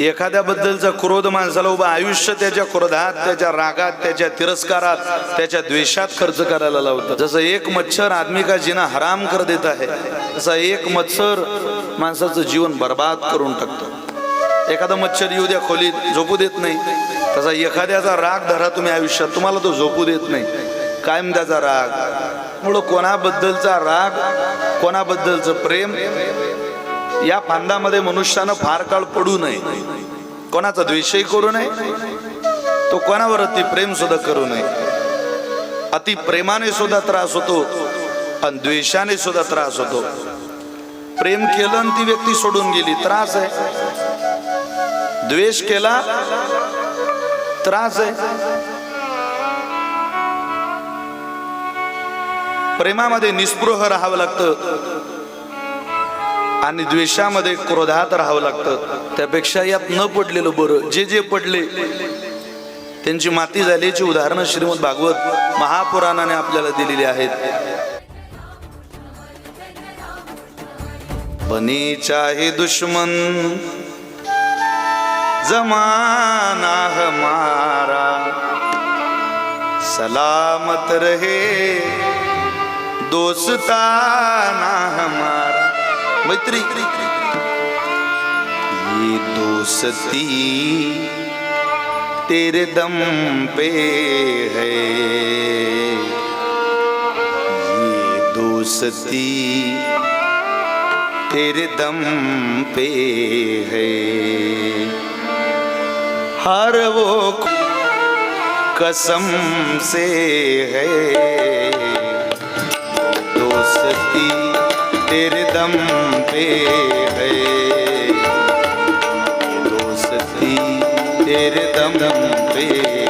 एखाद्याबद्दलचा क्रोध माणसाला उभा आयुष्य त्याच्या क्रोधात, त्याच्या रागात, त्याच्या तिरस्कारात, त्याच्या द्वेषात खर्च करायला लावतं. जसं एक मच्छर आदमी का जीना हराम कर देत आहे, तसा एक मच्छर माणसाचं जीवन बर्बाद करून टाकतो. एखादा मच्छर येऊ द्या खोलीत, झोपू देत नाही. तसा एखाद्याचा राग धरा तुम्ही आयुष्यात, तुम्हाला तो झोपू देत नाही, कायम त्याचा राग. मुळे कोणाबद्दलचा राग, कोणाबद्दलचं प्रेम या फांदामध्ये मनुष्यानं फार काळ पडू नये. कोणाचा द्वेषही करू नये, तो कोणावर अति प्रेम सुद्धा करू नये. अति प्रेमाने सुद्धा त्रास होतो आणि द्वेषाने सुद्धा त्रास होतो. प्रेम केलं आणि ती व्यक्ती सोडून गेली, त्रास आहे. द्वेष केला, त्रास आहे. प्रेमामध्ये निस्पृह राहावं लागतं आणि द्वेषामध्ये क्रोधात राहावं लागतं. त्यापेक्षा यात न पडलेलं बरं. जे जे पडले त्यांची माती झाल्याची उदाहरणं श्रीमद भागवत महापुराणाने आपल्याला दिलेली आहेत. बनी चाहे दुश्मन जमाना हमारा, सलामत रहे दोस्ताना हमारा. मैत्री, ये दोस्ती तेरे दम पे है, ये दोस्ती तेरे दम पे है. हर वो कसम से है, दोस्ती तेरे दम पे है, दोस्ती तेरे दम पे है.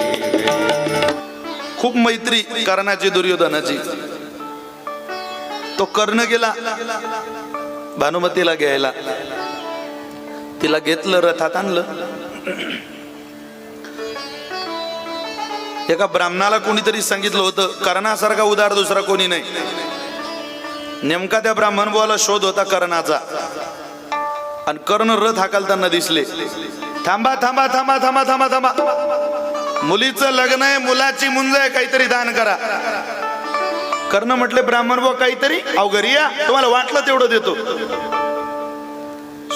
खूप मैत्री कर्णाची दुर्योधनाची. तो कर्ण गेला भानुमतीला घ्यायला, तिला घेतलं, रथात आणलं. एका ब्राह्मणाला कोणीतरी सांगितलं होतं, कर्णासारखा उदार दुसरा कोणी नाही. नेमका त्या ब्राह्मण बुवाला शोध होता कर्णाचा. आणि कर्ण रथ हाकलताना दिसले. थांबा थांबा थांबा थांबा थांबा थांबा, मुलीचं लग्न आहे, मुलाची मुंज आहे, काहीतरी दान करा. कर्ण म्हटले, ब्राह्मण बुवा काहीतरी, अहो घरी या, तुम्हाला वाटलं तेवढं देतो.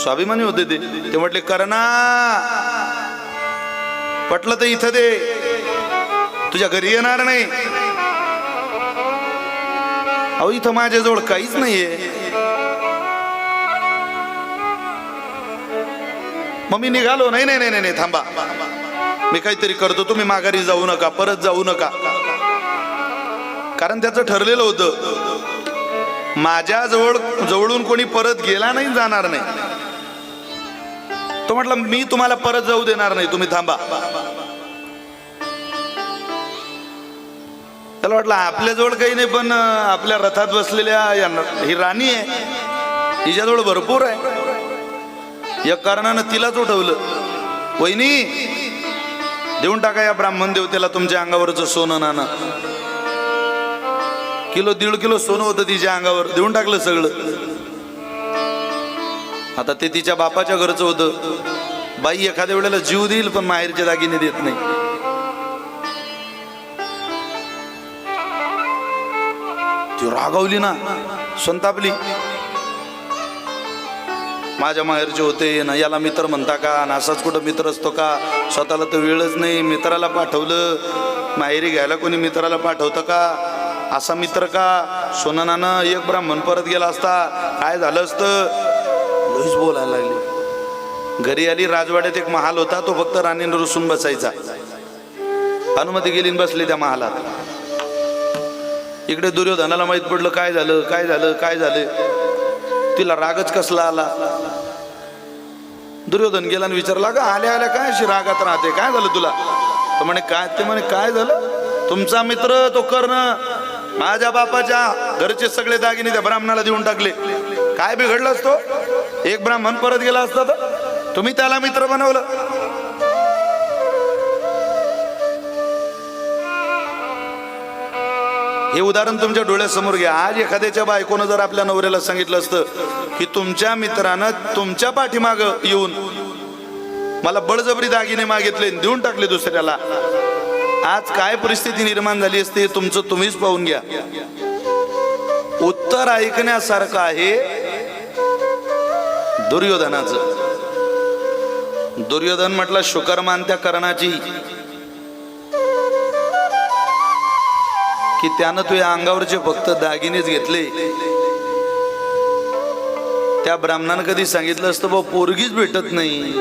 स्वाभिमानी होते ते. ते म्हटले, कर्णा पटलं तर इथं दे, तुझ्या घरी येणार नाही. अहो इथं माझ्याजवळ काहीच नाहीये. मग मी निघालो. नाही नाही नाही नाही, थांबा, मी काहीतरी करतो, तुम्ही माघारी जाऊ नका, परत जाऊ नका. कारण त्याचं ठरलेलं होतं, माझ्या जवळून कोणी परत गेला नाही, जाणार नाही. तो म्हटला, मी तुम्हाला परत जाऊ देणार नाही, तुम्ही थांबा. त्याला वाटलं आपल्याजवळ काही नाही, पण आपल्या रथात बसलेल्या ही राणी आहे, हिच्याजवळ भरपूर आहे. या कारणानं तिलाच उठवलं. वहिनी, देऊन टाका या ब्राह्मण देवतेला तुमच्या अंगावरचं सोनं नाणं. किलो 1.5 किलो सोनं होतं तिच्या अंगावर, देऊन टाकलं सगळं. आता ते तिच्या बापाच्या घरचं होतं. बाई एखाद्या वेळेला जीव देईल, पण माहेरचे दागिने देत नाही. ती रागावली ना, संतापली. माझ्या माहेरचे होते ना, याला मित्र म्हणता का? ना असाच कुठं मित्र असतो का? स्वतःला तर वेळच नाही, मित्राला पाठवलं. माहेरी घ्यायला कोणी मित्राला पाठवतं का? असा मित्र का? सोनं नाणं एक ब्राह्मण परत गेला असता काय झालं असतं? लईच बोलायला लागली. घरी आली. राजवाड्यात एक महाल होता, तो फक्त राणीने रुसून बसायचा. अनुमती गेली बसली त्या महालात. इकडे दुर्योधनाला माहित पडलं, काय झालं काय झालं काय झालं. तिला रागच कसला आला. दुर्योधन गेला आणि विचारला, का आल्या आल्या काय अशी रागात राहते, काय झालं तुला? तो म्हणे काय? ते म्हणे काय झालं, तुमचा मित्र तो कर्ण माझ्या बापाच्या घरचे सगळे दागिने त्या ब्राह्मणाला देऊन टाकले. काय बिघडलं असतो? एक ब्राह्मण परत गेला असता तर तुम्ही त्याला मित्र बनवलं. हे उदाहरण तुमच्या डोळ्यासमोर घ्या. आज एखाद्याच्या बायकोनं जर आपल्या नवऱ्याला सांगितलं असतं की तुमच्या मित्रानं तुमच्या पाठीमागं येऊन मला बळजबरी दागिने मागितले, देऊन टाकले दुसऱ्याला. आज काय परिस्थिती निर्माण झाली असते तुमचं तुम्हीच पाहून घ्या. उत्तर ऐकण्यासारखं आहे दुर्योधनाचं. दुर्योधन म्हटलं शुकरमान त्या कर्णाची, की त्यानं तुझ्या अंगावरचे फक्त दागिनेच घेतले. त्या ब्राह्मणानं कधी सांगितलं असतं बा पोरगीच भेटत नाही,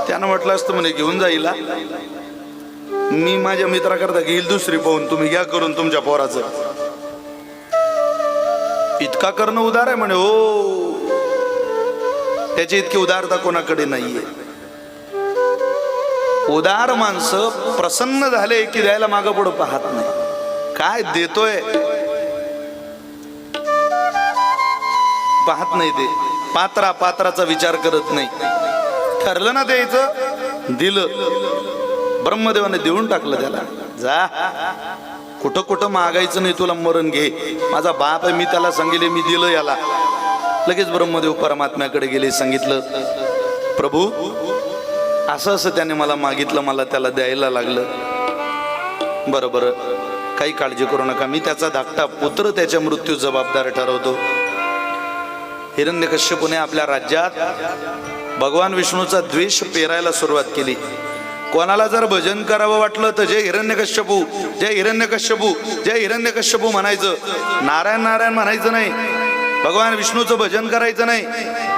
त्यानं म्हटलं असतं म्हणे घेऊन जाईला, मी माझ्या मित्राकरता घेईल दुसरी पाहून, तुम्ही घ्या करून तुमच्या पोराचं. इतका करणं उदार आहे म्हणे. हो, त्याची इतकी उदारता कोणाकडे नाहीये. उदार माणसं प्रसन्न झाले की द्यायला मागं पुढं पाहत नाही. काय देतोय पाहत नाही, ते पात्राचा विचार करत नाही. ठरलं ना द्यायचं, दिलं. ब्रह्मदेवाने देऊन टाकलं त्याला. जा, कुठं कुठं मागायचं नाही, तुला मरण घे. माझा बाप आहे, मी त्याला सांगितले मी दिलं याला. लगेच ब्रह्मदेव परमात्म्याकडे गेले, सांगितलं प्रभू असं असं त्याने मला मागितलं, मला त्याला द्यायला लागलं. बरं, काही काळजी करू नका, मी त्याचा धाकटा पुत्र त्याच्या मृत्यू जबाबदार ठरवतो. हिरण्यकश्यपूने आपल्या राज्यात भगवान विष्णूचा द्वेष पेरायला सुरुवात केली. कोणाला जर भजन करावं वाटलं तर जय हिरण्यकश्यपू, जय हिरण्यकश्यपू, जय हिरण्यकश्यपू म्हणायचं. नारायण नारायण म्हणायचं नाही, भगवान विष्णूचं भजन करायचं नाही,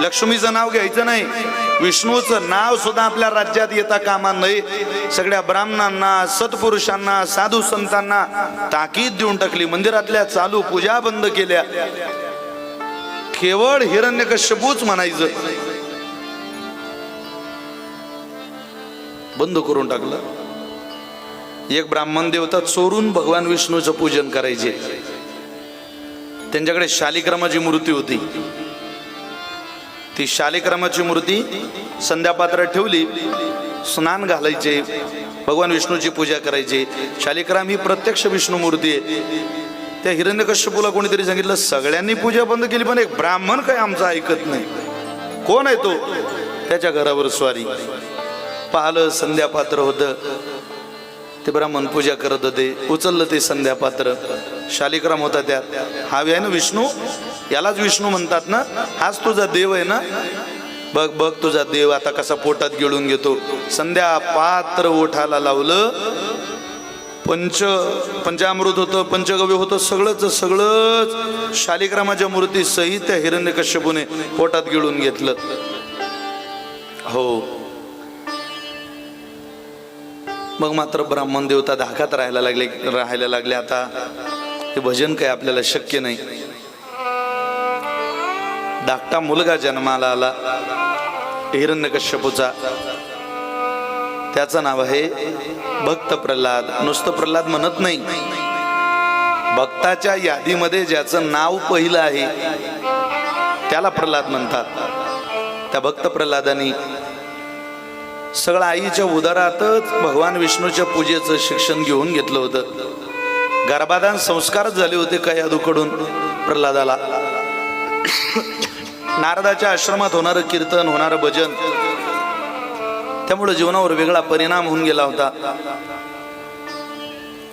लक्ष्मीचं नाव घ्यायचं नाही. विष्णूचं नाव सुद्धा आपल्या राज्यात येता कामा नये. सगळ्या ब्राह्मणांना, सत्पुरुषांना, साधू संतांना ताकीद देऊन टाकली. मंदिरातल्या चालू पूजा बंद केल्या. केवळ हिरण्यकश्यपूच म्हणायचं बंद करून टाकलं. एक ब्राह्मण देवता चोरून भगवान विष्णूचं पूजन करायचे. त्यांच्याकडे शालिग्रामाची मूर्ती होती. ती शालिग्रामाची मूर्ती संध्यापात्रात ठेवली, स्नान घालायचे, भगवान विष्णूची पूजा करायची. शालिग्राम ही प्रत्यक्ष विष्णू मूर्ती आहे. त्या हिरण्यकश्यपूला कोणीतरी सांगितलं सगळ्यांनी पूजा बंद केली, पण एक ब्राह्मण काय आमचं ऐकत नाही. कोण आहे तो? त्याच्या घरावर स्वारी. पाहिलं संध्यापात्र होतं, ते ब्राह्मण पूजा करत होते. उचललं ते संध्यापात्र, शालिग्राम होता त्यात. हा आहे ना विष्णू, यालाच विष्णू म्हणतात ना, हाच तुझा देव आहे ना, बघ बघ तुझा देव आता कसा पोटात गिळून घेतो. संध्यापात्र ओठाला लावलं. पंचामृत होतं, पंचगव्य होतं, सगळंच शालिग्रामाच्या मूर्ती सहित त्या हिरण्यकश्यपूने पोटात गिळून घेतलं. हो, मग मात्र ब्राह्मण देवता धाकात राहायला लागले. आता हे भजन काय आपल्याला शक्य नाही. धाकटा मुलगा जन्माला आला हिरण्यकश्यपूचा. त्याचं नाव आहे भक्त प्रल्हाद. नुसतं प्रल्हाद म्हणत नाही, भक्ताच्या यादीमध्ये ज्याचं नाव पहिलं आहे त्याला प्रल्हाद म्हणतात. त्या भक्त प्रल्हादानी सगळं आईच्या उदरातच भगवान विष्णूच्या पूजेचं शिक्षण घेऊन घेतलं होतं. गर्भाधान संस्कारच झाले होते काही यादूकडून प्रल्हादाला. नारदाच्या आश्रमात होणारं कीर्तन, होणारं भजन, त्यामुळे जीवनावर वेगळा परिणाम होऊन गेला होता.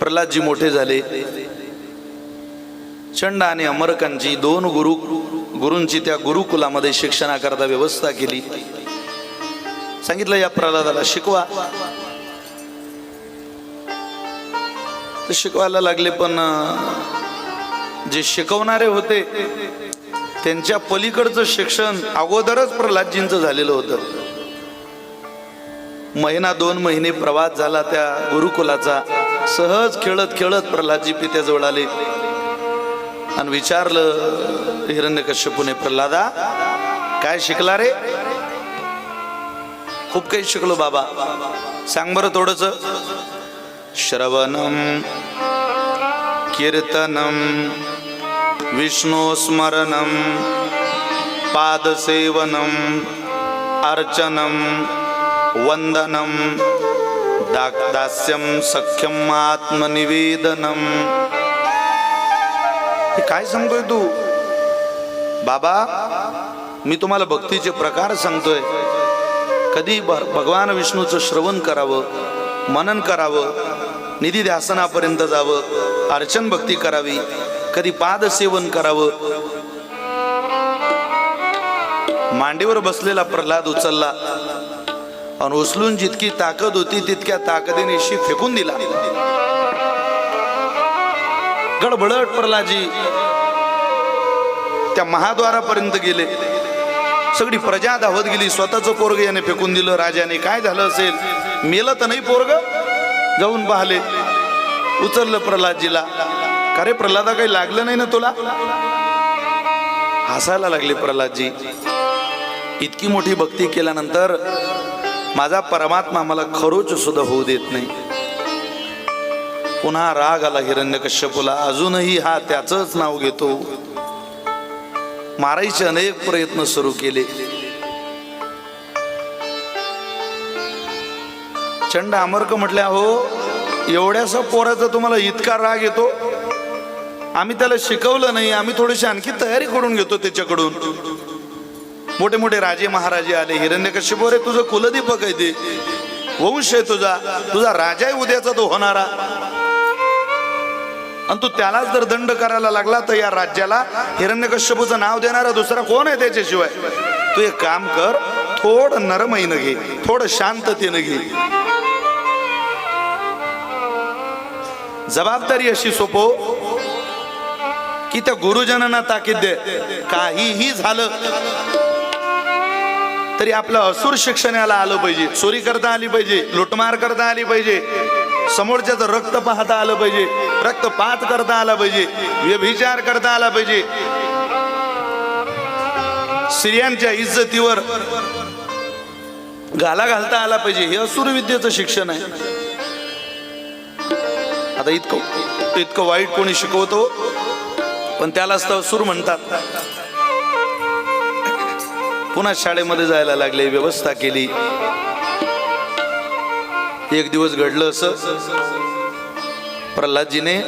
प्रल्हादजी मोठे झाले. चंड आणि अमरकांची दोन गुरूंची त्या गुरुकुलामध्ये शिक्षणाकरता व्यवस्था केली. सांगितलं या प्रल्हादाला शिकवा. ते शिकवायला लागले, पण जे शिकवणारे होते त्यांच्या पलीकडचं शिक्षण अगोदरच प्रल्हादजींचं झालेलं होतं. महिना 2 महिने प्रवास झाला त्या गुरुकुलाचा. सहज खेळत खेळत प्रल्हादजी पित्याजवळ आले आणि विचारलं हिरण्यकश्यपूने, प्रल्हादा काय शिकला रे? खूप काही शिकलो बाबा, सांग बरं थोडस. श्रवणम कीर्तनम विष्णू स्मरणम पादसेवनम अर्चनम वंदनम दास्यम सख्यम आत्मनिवेदनम. हे काय सांगतोय तू? बाबा मी तुम्हाला भक्तीचे प्रकार सांगतोय. कधी भगवान विष्णूचं श्रवण करावं, मनन करावं, निधी ध्यासनापर्यंत जावं, अर्चन भक्ती करावी, कधी पादसेवन करावं. मांडीवर बसलेला प्रल्हाद उचलला आणि उचलून जितकी ताकद होती तितक्या ताकदीने शी फेकून दिला. गडबडट प्रल्हादजी त्या महाद्वारापर्यंत गेले. सगळी प्रजा धावत गेली. स्वतःचं पोरग याने फेकून दिलं. राजाने काय झालं असेल, मेलं तर नाही पोरग? जाऊन पाहिले, उचललं प्रल्हादजीला. का रे प्रल्हादा, काही लागलं नाही ना तुला? हसायला लागले प्रल्हादजी. इतकी मोठी भक्ती केल्यानंतर माझा परमात्मा मला खरोच सुद्धा होऊ देत नाही. पुन्हा राग आला हिरण्यकश्यपूला. अजूनही हा त्याचंच नाव घेतो. मारायचे अनेक प्रयत्न सुरू केले. चंड अमर्क म्हटल्या, हो एवढ्यासा पोराचा तुम्हाला इतका राग येतो? आम्ही त्याला शिकवलं नाही, आम्ही थोडीशी आणखी तयारी करून घेतो त्याच्याकडून. मोठे मोठे राजे महाराजे आले. हिरण्यकश्यपू, रे तुझं कुलदीपक आहे, ते वंश आहे तुझा, तुझा राजा आहे उद्याचा तो होणारा, आणि तू त्यालाच जर दंड करायला लागला तर या राज्याला हिरण्यकश्यपूचं नाव देणारा दुसरा कोण आहे त्याच्याशिवाय? तू एक काम कर, थोडं नरमईनं घे, थोडं शांततेनं घे. जबाबदारी अशी सोपव की त्या गुरुजनांना ताकीद दे, काहीही झालं तरी आपलं असुर शिक्षणाला आलं पाहिजे. चोरी करता आली पाहिजे, लुटमार करता आली पाहिजे, समोरच्याचं रक्त पाहता आलं पाहिजे, रक्तपात करता आला पाहिजे, व्यभिचार करता आला पाहिजे, स्त्रियांच्या इज्जतीवर घाला घालता आला पाहिजे. हे असुर विद्येचं शिक्षण आहे. आता इतकं वाईट कोणी शिकवतो, पण त्यालाच तर असुर म्हणतात. पुन्हा शाळेमध्ये जायला लागले, व्यवस्था केली. एक दिवस घडलं असं, प्रल्हादजीने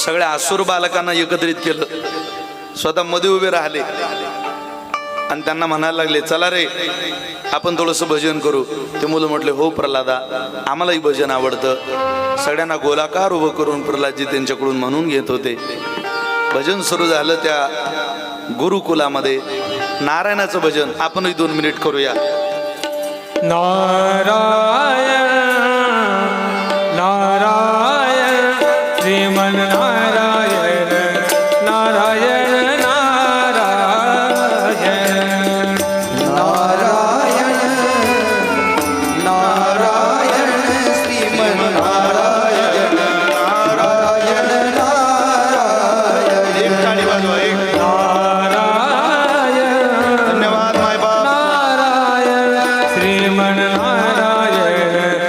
सगळ्या असुर बालकांना एकत्रित केलं, स्वतः मध्ये उभे राहिले आणि त्यांना म्हणायला लागले, चला रे आपण थोडंसं भजन करू. ते मुलं म्हटले, हो प्रल्हादा, आम्हालाही भजन आवडतं. सगळ्यांना गोलाकार उभं करून प्रल्हादजी त्यांच्याकडून म्हणून घेत होते. भजन सुरू झालं त्या गुरुकुलामध्ये. नारायणाचं भजन आपणही 2 मिनिट करूया. नारायण नारायण श्रीमन नारायण नारायण नारायण नारायण नारायण श्रीमन नारायण नारायण नारायण. एक टाळी वाजवा, एक. नारायण धन्यवाद माय बाप. नारायण श्रीमन नारायण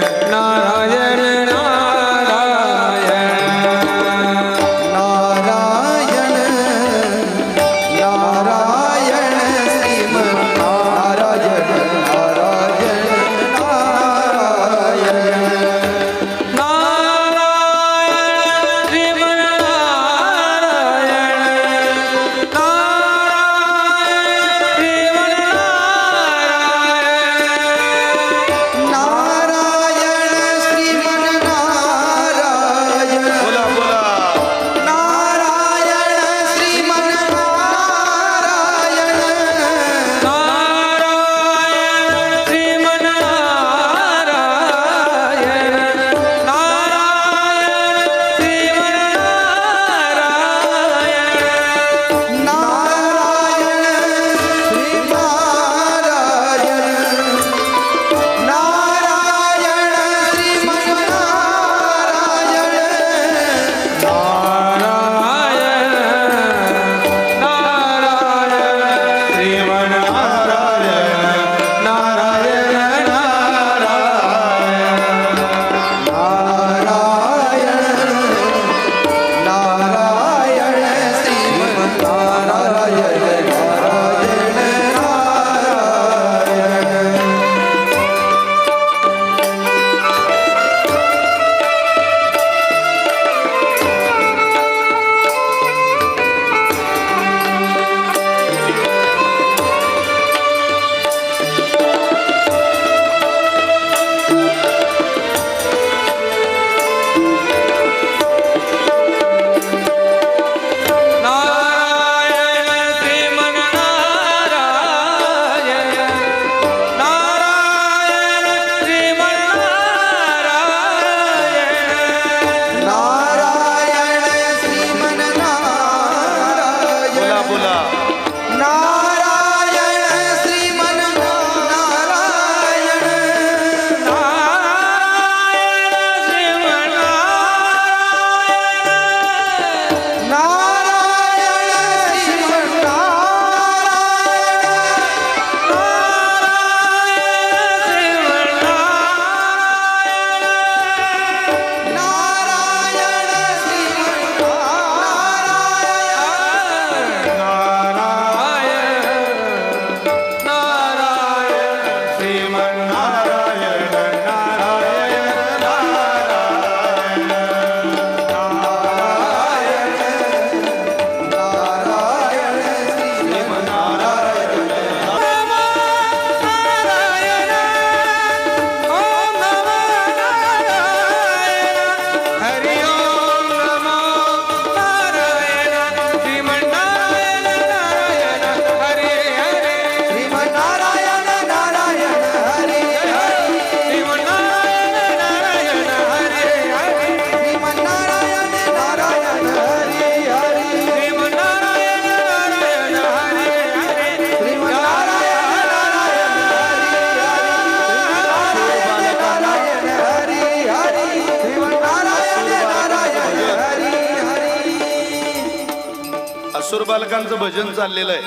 मसूर बालकांचं भजन चाललेलं आहे.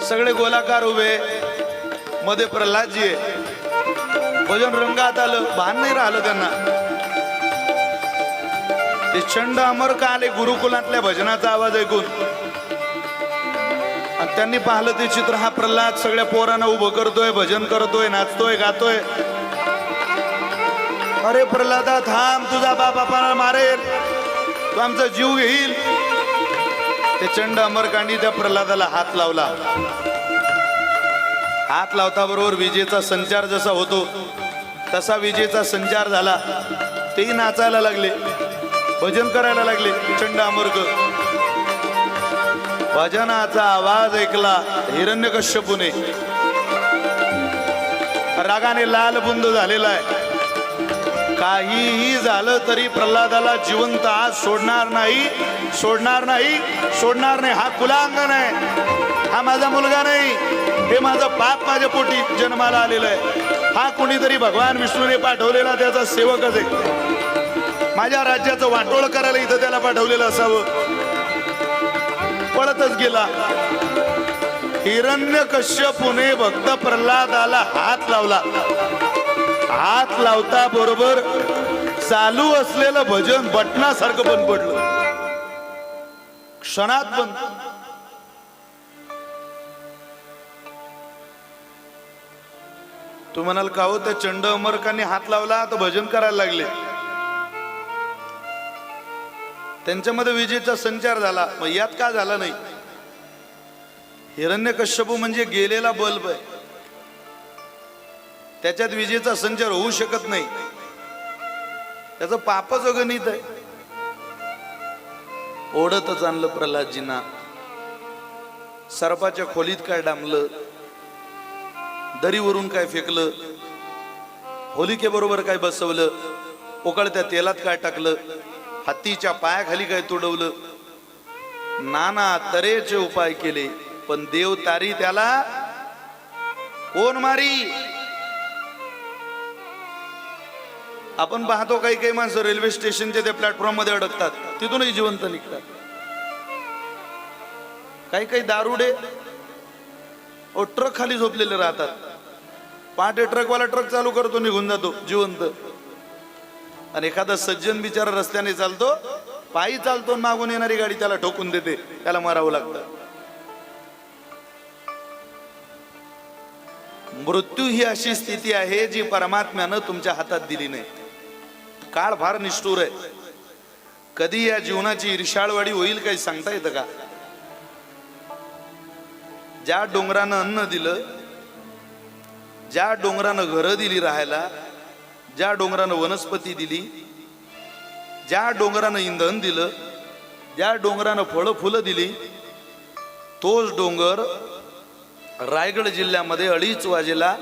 सगळे गोलाकार उभे, मध्ये प्रल्हादजी आहे. भजन रंगात आलं, भान नाही राहिलं त्यांना. ते चंड अमर का आले गुरुकुलातल्या भजनाचा आवाज ऐकून, आणि त्यांनी पाहिलं ते चित्र. हा प्रल्हाद सगळ्या पोरांना उभं करतोय, भजन करतोय, नाचतोय, गातोय. अरे प्रल्हादा थांब, तुझा बाप आपल्याला मारेल, तू आमचा जीव घेईल. ते चंड अमरकांडी त्या प्रल्हादाला हात लावला. हात लावता बरोबर विजेचा संचार जसा होतो तसा विजेचा संचार झाला. तेही नाचायला लागले, भजन करायला लागले. चंड अमरक भजनाचा आवाज ऐकला हिरण्यकश्यपूने. रागाने लाल बुंद झालेला आहे. काहीही झालं तरी प्रल्हादाला जिवंत आज सोडणार नाही, सोडणार नाही, सोडणार नाही. हा कुलांगण आहे, हा माझा मुलगा नाही, हे माझं पाप माझ्या पोटी जन्माला आलेलं आहे. हा कोणीतरी भगवान विष्णूने पाठवलेला त्याचा सेवकच आहे. माझ्या राज्याचं वाटोळ करायला इथं त्याला पाठवलेलं असावं. पळतच गेला. हिरण्यकश्यपूने भक्त प्रल्हादाला हात लावला. हात लावता बरोबर चालू असलेलं भजन बटनासारखं बंद पडलं, क्षणात बंद. तू म्हणाल का हो, त्या चंड अमरकांनी हात लावला तर भजन करायला लागले. त्यांच्यामध्ये विजेचा संचार झाला, मग यात का झाला नाही? हिरण्यकश्यपू म्हणजे गेलेला बल्ब आहे, त्याच्यात विजेचा संचार होऊ शकत नाही. त्याचं पापच अगणित आहे. ओढतच आणलं प्रल्हादजींना. सर्पाच्या खोलीत काय डांबलं, दरीवरून काय फेकलं, होलिकेबरोबर काय बसवलं, उकळत्या तेलात काय टाकलं, हत्तीच्या पायाखाली काय तुडवलं. नाना तऱ्हेचे उपाय केले, पण देव तारी त्याला कोण मारी. आपण पाहतो काही काही माणसं रेल्वे स्टेशनच्या त्या प्लॅटफॉर्म मध्ये अडकतात, तिथूनही जिवंत निघतात. काही काही दारुडे ट्रक खाली झोपलेले राहतात. पहाटे ट्रकवाला ट्रक चालू करतो, निघून जातो जिवंत. आणि एखादा सज्जन बिचारा रस्त्याने चालतो, पायी चालतो, मागून येणारी गाडी त्याला ठोकून देते, त्याला मारावं लागतं. मृत्यू ही अशी स्थिती आहे जी परमात्म्यानं तुमच्या हातात दिली नाही. काळ फार निष्ठुर आहे. कधी या जीवनाची ईर्षाळवाडी होईल काही सांगता येतं का? ज्या डोंगरानं अन्न दिलं, ज्या डोंगरानं घरं दिली राहायला, ज्या डोंगरानं वनस्पती दिली, ज्या डोंगरानं इंधन दिलं, ज्या डोंगरानं फळं फुलं दिली, तोच डोंगर रायगड जिल्ह्यामध्ये 2:30 वाजेला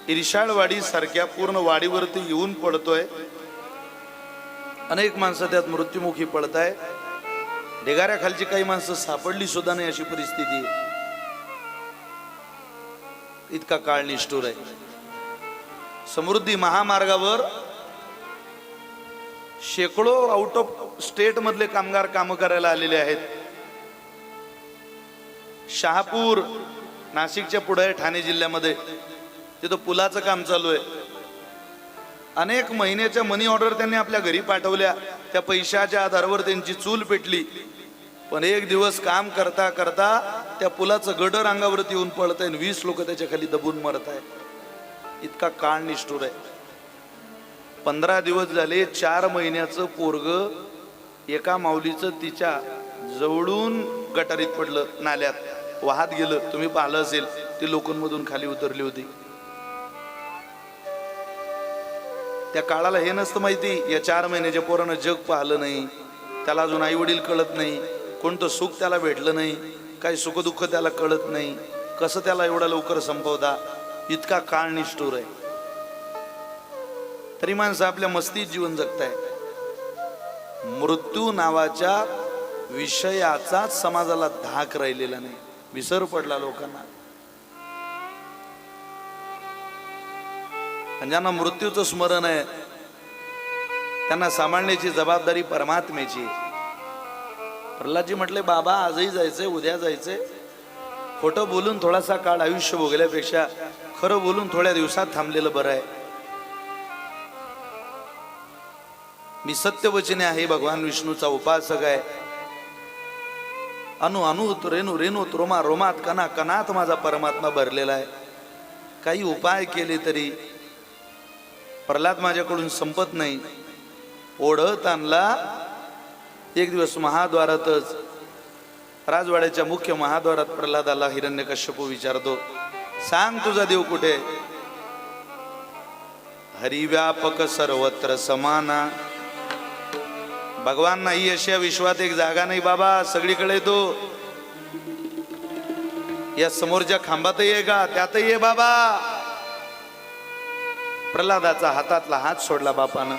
ईर्षाळवाडी सारख्या पूर्ण वाडीवरती येऊन पडतोय. अनेक माणसं त्यात मृत्युमुखी पडताय. ढिगाऱ्याखालची काही माणसं सापडली सुद्धा नाही अशी परिस्थिती आहे. इतका काळ निष्ठुर आहे. समृद्धी महामार्गावर शेकडो आउट ऑफ स्टेट मधले कामगार काम करायला आलेले आहेत. शहापूर नाशिकच्या पुढे ठाणे जिल्ह्यामध्ये तिथं पुलाचं काम चालू आहे. अनेक महिन्याच्या मनी ऑर्डर त्यांनी आपल्या घरी पाठवल्या. त्या पैशाच्या आधारावर त्यांची चूल पेटली. पण एक दिवस काम करता करता त्या पुलाचं गडर अंगावरती येऊन पडत आहे, 20 लोक त्याच्या खाली दबून मरत आहेत. इतका काळ निष्ठुर आहे. 15 दिवस झाले, 4 महिन्याचं पोरग एका माऊलीचं तिच्या जवळून गटारीत पडलं, नाल्यात वाहत गेलं. तुम्ही पाहिलं असेल, ती लोकांमधून खाली उतरली होती. त्या काळाला हे नसतं माहिती, या 4 महिन्याच्या पोरानं जग पाहिलं नाही, त्याला अजून आई वडील कळत नाही, कोणतं सुख त्याला भेटलं नाही, काही सुखदुःख त्याला कळत नाही, कसं त्याला एवढा लवकर संपवता. इतका काळ निष्ठुर आहे. तरी माणसं आपल्या मस्तीत जीवन जगताय. मृत्यू नावाच्या विषयाचाच समाजाला धाक राहिलेला नाही, विसर पडला लोकांना. आणि ज्यांना मृत्यूचं स्मरण आहे त्यांना सांभाळण्याची जबाबदारी परमात्म्याची. प्रल्हादजी म्हटले बाबा आजही जायचंय उद्या जायचंय, खोटं बोलून थोडासा काळ आयुष्य भोगल्यापेक्षा खरं बोलून थोड्या दिवसात थांबलेलं बरं आहे. मी सत्यवचने आहे, भगवान विष्णूचा उपासक आहे. अनु अनुत रेणू रेणूत रोमा रोमात कणा कणात माझा परमात्मा भरलेला आहे. काही उपाय केले तरी प्रल्हाद माझ्याकडून संपत नाही. ओढत आणला. एक दिवस महाद्वारातच राजवाड्याच्या मुख्य महाद्वारात प्रल्हादाला हिरण्यकश्यपू विचारतो, सांग तुझा देव कुठे? हरिव्यापक सर्वत्र समाना. भगवान नाही अशा विश्वात एक जागा नाही बाबा, सगळीकडे तो. या समोरच्या खांबातही आहे का? त्यातही आहे बाबा. प्रल्हादाचा हातातला हात सोडला बापानं.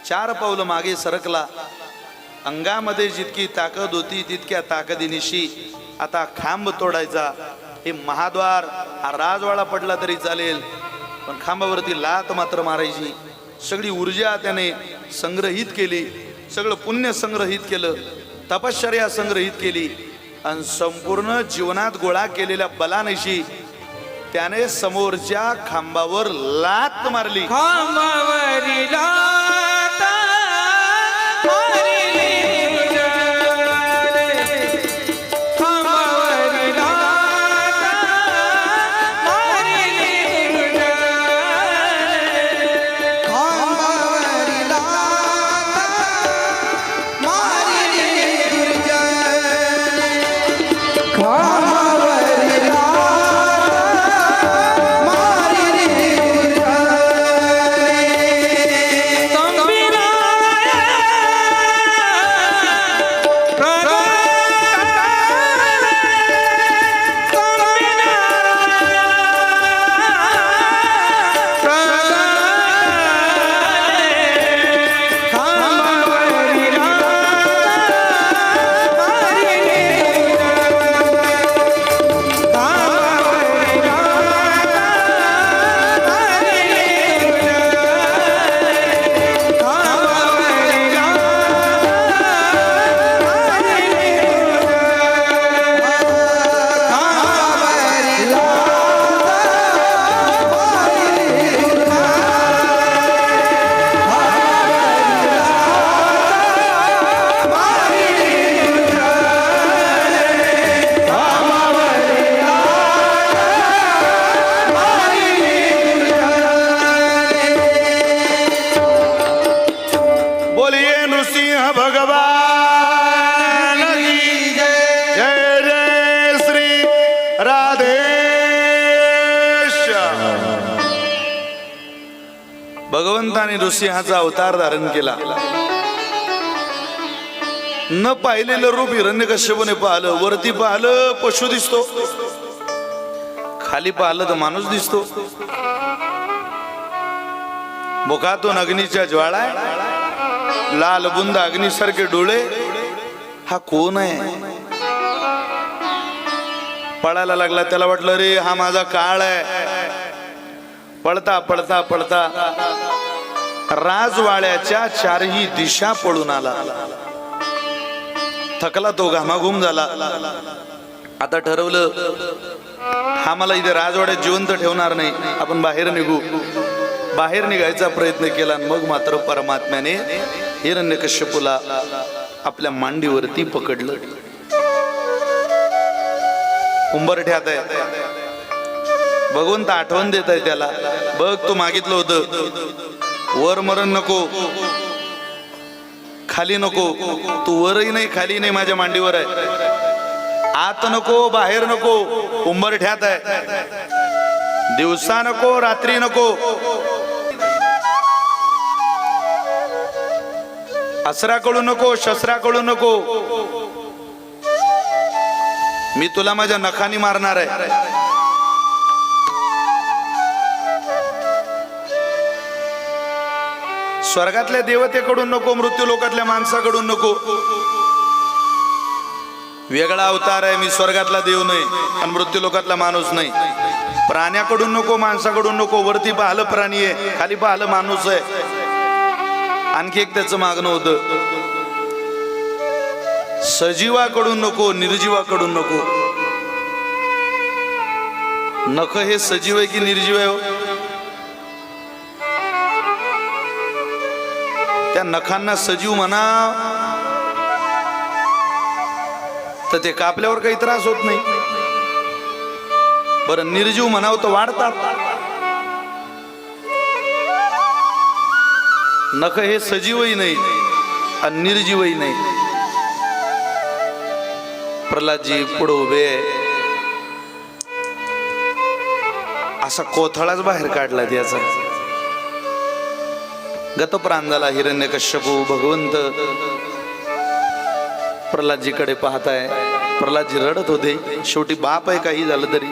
4 पावलं मागे सरकला. अंगामध्ये जितकी ताकद होती तितक्या ताकदीनिशी आता खांब तोडायचा. हे महाद्वार हा राजवाडा पडला तरी चालेल, पण खांबावरती लात मात्र मारायची. सगळी ऊर्जा त्याने संग्रहित केली, सगळं पुण्य संग्रहित केलं, तपश्चर्या संग्रहित केली आणि संपूर्ण जीवनात गोळा केलेल्या बलानिशी त्याने समोरच्या खांबावर लात मारली. खांबावरी लात मारली रे. खांबावरी लात मारली रे. खांबावरी लात मारली रे. खांबावरी भगवंताने नृसिंहाचा अवतार धारण केला. न पाहिलेलं रूप हिरण्यकश्यपूने पाहिलं. वरती पाहिलं पशु दिसतो, खाली पाहिलं तर माणूस दिसतो. मुखातून अग्नीच्या ज्वाळा, लाल बुंद अग्नीसारखे डोळे. हा कोण आहे? पळायला लागला. त्याला वाटलं रे हा माझा काळ आहे. पळता पळता पळता राजवाड्याच्या 4ही दिशा पळून आला. थकला तो, घामाघूम झाला. आता ठरवलं हा मला इथे राजवाड्यात जिवंत ठेवणार नाही, आपण बाहेर निघू. बाहेर निघायचा प्रयत्न केला. मग मात्र परमात्म्याने हिरण्यकश्यपूला आपल्या मांडीवरती पकडलं. उंबरठ्यात आहे. भगवंत आठवण देत आहे त्याला, बघ तू मागितलं होतं वर मरण नको, खाली नको. तू वरही नाही खाली नाही, माझ्या मांडीवर आहे. आत नको बाहेर नको, उंबरठ्यात आहे. दिवसा नको रात्री नको. अस्त्राकडू नको, शस्त्राकडू नको. मी तुला माझ्या नखानी मारणार आहे. स्वर्गातल्या देवतेकडून नको, मृत्यू लोकातल्या माणसाकडून नको. वेगळा अवतार आहे. मी स्वर्गातला देव नाही आणि मृत्यू लोकातला माणूस नाही. प्राण्याकडून नको, माणसाकडून नको. वरती पाहिलं प्राणी आहे, खाली पाहिलं माणूस आहे. आणखी एक त्याचं मागणं होतं, सजीवाकडून नको, निर्जीवाकडून नको. नख हे सजीव आहे की निर्जीव आहे हो? त्या नखांना सजीव म्हणा तर ते कापल्यावर काही त्रास होत नाही. बरं निर्जीव म्हणावं तर वाढतात. नख हे सजीवही नाही आणि निर्जीवही नाही. प्रल्हादजी पुढे उभे असा कोथळाच बाहेर काढला त्याचा. गतप्राण झाला हिरण्यकश्यपू. भगवंत प्रल्हादजीकडे पाहताय. प्रल्हादजी रडत होते. शेवटी बाप आहे काही झालं तरी.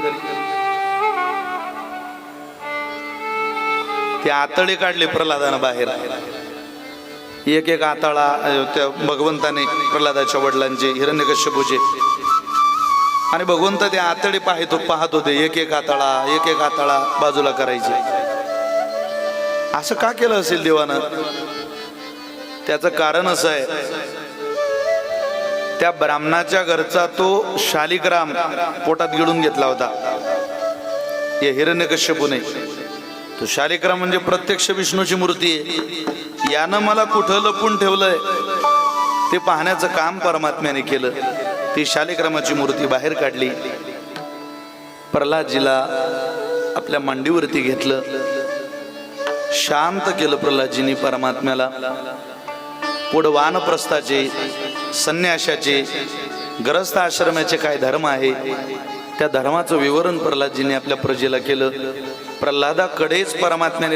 ते आतळे काढले प्रल्हादानं बाहेर. एक एक आताळा त्या भगवंताने प्रल्हादाच्या वडिलांचे हिरण्यकश्यपूचे. आणि भगवंत ते आतडे पाहत होते. एक एक आताळा बाजूला करायचे. असं का केलं असेल देवानं? त्याचं कारण असं आहे, त्या ब्राह्मणाच्या घरचा तो शालिग्राम पोटात गिळून घेतला होता या हिरण्यकश्यपूने. तो शालिग्राम म्हणजे प्रत्यक्ष विष्णूची मूर्ती आहे. यानं मला कुठं लपून ठेवलंय ते पाहण्याचं काम परमात्म्याने केलं. ती शालिग्रामाची मूर्ती बाहेर काढली. प्रल्हादजीला आपल्या मांडीवरती घेतलं. शांत केलं प्रल्हादजींनी परमात्म्याला. पुढं वानप्रस्थाचे, संन्यासाचे, गृहस्थ आश्रमाचे काय धर्म आहे त्या धर्माचं विवरण प्रल्हादजींनी आपल्या प्रजेला केलं. प्रल्हादाकडेच परमात्म्याने